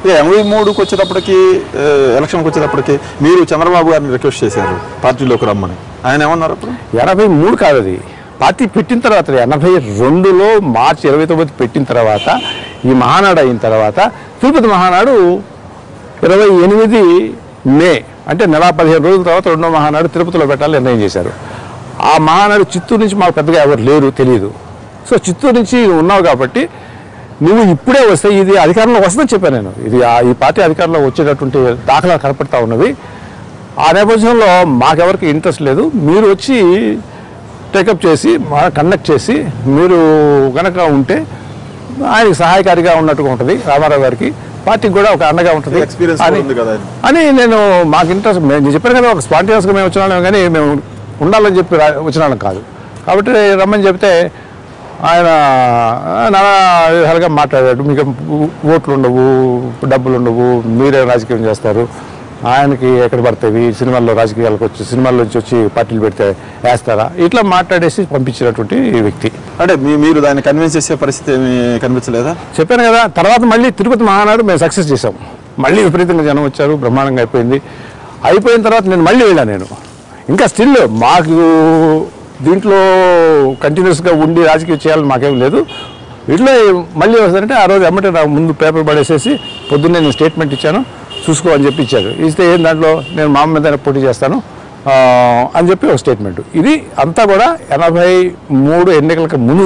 83కి వచ్చేటప్పటికి ఎలక్షన్కి వచ్చేటప్పటికి మీరు చంద్రబాబు గారిని రిక్వెస్ట్ చేశారు పార్టీలోకి రమ్మని. ఆయన ఏమన్నారు అప్పుడు? 83 కాదు, అది పార్టీ పెట్టిన తర్వాత 82లో మార్చి 29 పెట్టిన తర్వాత ఈ మహానాడు అయిన తర్వాత తిరుపతి మహానాడు 28 మే అంటే నెల 15 రోజుల తర్వాత రెండో మహానాడు తిరుపతిలో పెట్టాలని నిర్ణయం చేశారు. ఆ మహానాడు చిత్తూరు నుంచి మాకు పెద్దగా ఎవరు లేరు, తెలియదు. సో చిత్తూరు నుంచి ఉన్నావు కాబట్టి నువ్వు ఇప్పుడే వస్తే ఇది అధికారంలోకి వస్తుందని చెప్పాను నేను. ఇది ఈ పార్టీ అధికారంలో వచ్చేటటువంటి దాఖలా కనపడతా ఉన్నది. ఆ నేపథ్యంలో మాకెవరికి ఇంట్రెస్ట్ లేదు, మీరు వచ్చి టేకప్ చేసి కండక్ట్ చేసి మీరు కనుక ఉంటే ఆయనకి సహాయకారిగా ఉన్నట్టుగా ఉంటుంది, రామారావు గారికి పార్టీకి కూడా ఒక అండగా ఉంటుంది అని నేను మాకు ఇంట్రెస్ట్. నేను చెప్పాను కదా, ఒక స్పాంటేనియస్గా మేము వచ్చిన వాళ్ళం కానీ మేము ఉండాలని చెప్పి వచ్చిన వాళ్ళం కాదు. కాబట్టి రమ్మని చెప్తే ఆయన నానా విధాలుగా మాట్లాడాడు. మీకు ఓట్లు ఉండవు, డబ్బులు ఉండవు, మీరే రాజకీయం చేస్తారు, ఆయనకి ఎక్కడ పడతాయి సినిమాల్లో రాజకీయాలకు వచ్చి సినిమాల్లోంచి వచ్చి పార్టీలు పెడితే వేస్తారా, ఇట్లా మాట్లాడేసి పంపించినటువంటి వ్యక్తి. అంటే మీరు దాన్ని కన్విన్స్ చేసే పరిస్థితి ఏమి కనిపించలేదా? చెప్పాను కదా. తర్వాత మళ్ళీ తిరుపతి మహానాడు మేము సక్సెస్ చేసాం. మళ్ళీ విపరీతంగా జనం వచ్చారు, బ్రహ్మాండంగా అయిపోయింది. అయిపోయిన తర్వాత నేను మళ్ళీ వెళ్ళాను. నేను ఇంకా స్టిల్ మాకు దీంట్లో కంటిన్యూస్గా ఉండి రాజకీయం చేయాలని మాకేం లేదు. ఇట్లా మళ్ళీ వస్తారంటే ఆ రోజు ఎమ్మటే నాకు ముందు పేపర్ పడేసేసి పొద్దున్నే నేను స్టేట్మెంట్ ఇచ్చాను, చూసుకో అని చెప్పి ఇచ్చారు. ఇస్తే ఏం దాంట్లో నేను మా మీద పోటీ చేస్తాను అని చెప్పి ఒక స్టేట్మెంట్. ఇది అంతా కూడా 83 ఎన్నికలకు ముందు